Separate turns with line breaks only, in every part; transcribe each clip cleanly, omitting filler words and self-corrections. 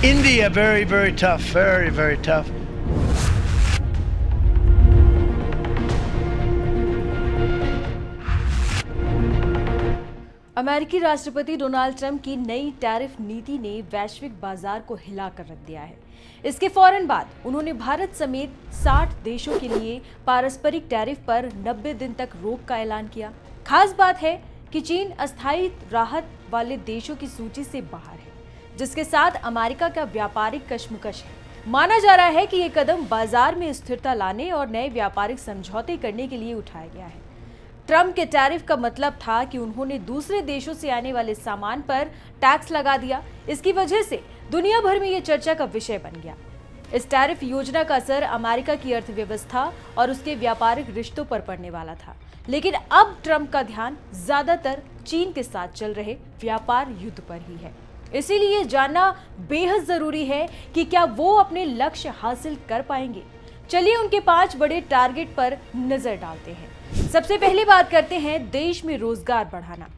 India, very, very tough, very, very tough.
अमेरिकी राष्ट्रपति Donald Trump की नई टैरिफ नीति ने वैश्विक बाजार को हिलाकर रख दिया है। इसके फौरन बाद उन्होंने भारत समेत 60 देशों के लिए पारस्परिक टैरिफ पर 90 दिन तक रोक का ऐलान किया। खास बात है कि चीन अस्थायी राहत वाले देशों की सूची से बाहर है, जिसके साथ अमेरिका का व्यापारिक कशमकश है। माना जा रहा है कि ये कदम बाजार में स्थिरता लाने और नए व्यापारिक समझौते करने के लिए उठाया गया है। ट्रंप के टैरिफ का मतलब था कि उन्होंने दूसरे देशों से आने वाले सामान पर टैक्स लगा दिया। इसकी वजह से दुनिया भर में ये चर्चा का विषय बन गया। इस टैरिफ योजना का असर अमेरिका की अर्थव्यवस्था और उसके व्यापारिक रिश्तों पर पड़ने वाला था, लेकिन अब ट्रंप का ध्यान ज्यादातर चीन के साथ चल रहे व्यापार युद्ध पर ही है। इसीलिए जानना बेहद जरूरी है कि क्या वो अपने लक्ष्य हासिल कर पाएंगे। चलिए उनके 5 बड़े टारगेट पर नजर डालते हैं। सबसे पहले बात करते हैं देश में रोजगार बढ़ाना।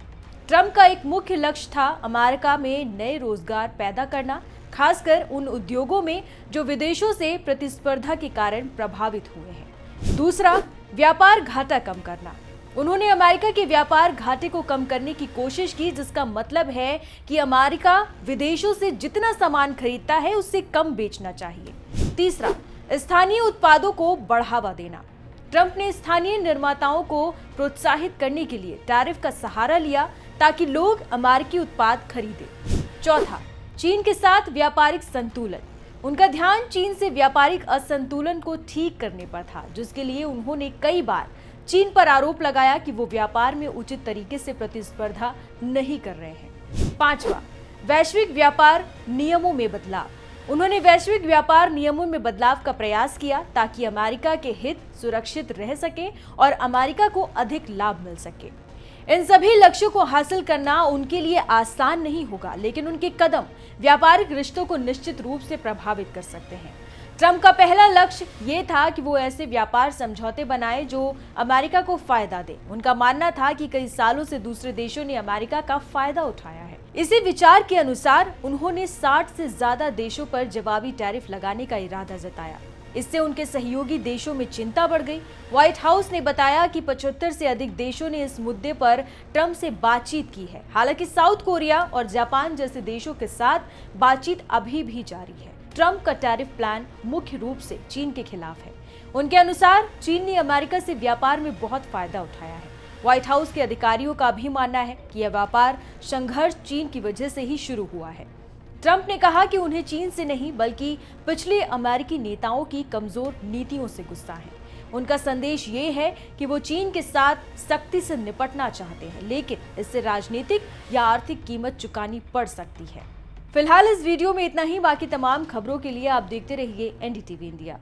ट्रंप का एक मुख्य लक्ष्य था अमेरिका में नए रोजगार पैदा करना, खासकर उन उद्योगों में जो विदेशों से प्रतिस्पर्धा के कारण प्रभावित हुए हैं। दूसरा, व्यापार घाटा कम करना। उन्होंने अमेरिका के व्यापार घाटे को कम करने की कोशिश की, जिसका मतलब है कि अमेरिका विदेशों से जितना सामान खरीदता है उससे कम बेचना चाहिए। तीसरा, स्थानीय उत्पादों को बढ़ावा देना। ट्रंप ने स्थानीय निर्माताओं को प्रोत्साहित करने के लिए टैरिफ का सहारा लिया ताकि लोग अमेरिकी उत्पाद खरीदें। चौथा, चीन के साथ व्यापारिक संतुलन। उनका ध्यान चीन से व्यापारिक असंतुलन को ठीक करने पर था, जिसके लिए उन्होंने कई बार चीन पर आरोप लगाया कि वो व्यापार में उचित तरीके से प्रतिस्पर्धा नहीं कर रहे हैं। पांचवा, वैश्विक व्यापार नियमों में बदलाव। उन्होंने वैश्विक व्यापार नियमों में बदलाव का प्रयास किया ताकि अमेरिका के हित सुरक्षित रह सके और अमेरिका को अधिक लाभ मिल सके। इन सभी लक्ष्यों को हासिल करना उनके लिए आसान नहीं होगा, लेकिन उनके कदम व्यापारिक रिश्तों को निश्चित रूप से प्रभावित कर सकते हैं। ट्रंप का पहला लक्ष्य ये था कि वो ऐसे व्यापार समझौते बनाए जो अमेरिका को फायदा दे। उनका मानना था कि कई सालों से दूसरे देशों ने अमेरिका का फायदा उठाया है। इसी विचार के अनुसार उन्होंने 60 से ज्यादा देशों पर जवाबी टैरिफ लगाने का इरादा जताया। इससे उनके सहयोगी देशों में चिंता बढ़ गई। व्हाइट हाउस ने बताया कि 75 से अधिक देशों ने इस मुद्दे पर ट्रंप से बातचीत की है। हालांकि साउथ कोरिया और जापान जैसे देशों के साथ बातचीत अभी भी जारी है। ट्रंप का टैरिफ प्लान मुख्य रूप से चीन के खिलाफ है। उनके अनुसार चीन ने अमेरिका से व्यापार में बहुत फायदा उठाया है। व्हाइट हाउस के अधिकारियों का भी मानना है कि यह व्यापार संघर्ष चीन की वजह से ही शुरू हुआ है। ट्रंप ने कहा कि उन्हें चीन से नहीं बल्कि पिछले अमेरिकी नेताओं की कमजोर नीतियों से गुस्सा है। उनका संदेश ये है कि वो चीन के साथ सख्ती से निपटना चाहते हैं, लेकिन इससे राजनीतिक या आर्थिक कीमत चुकानी पड़ सकती है। फिलहाल इस वीडियो में इतना ही। बाकी तमाम खबरों के लिए आप देखते रहिए एनडीटीवी इंडिया।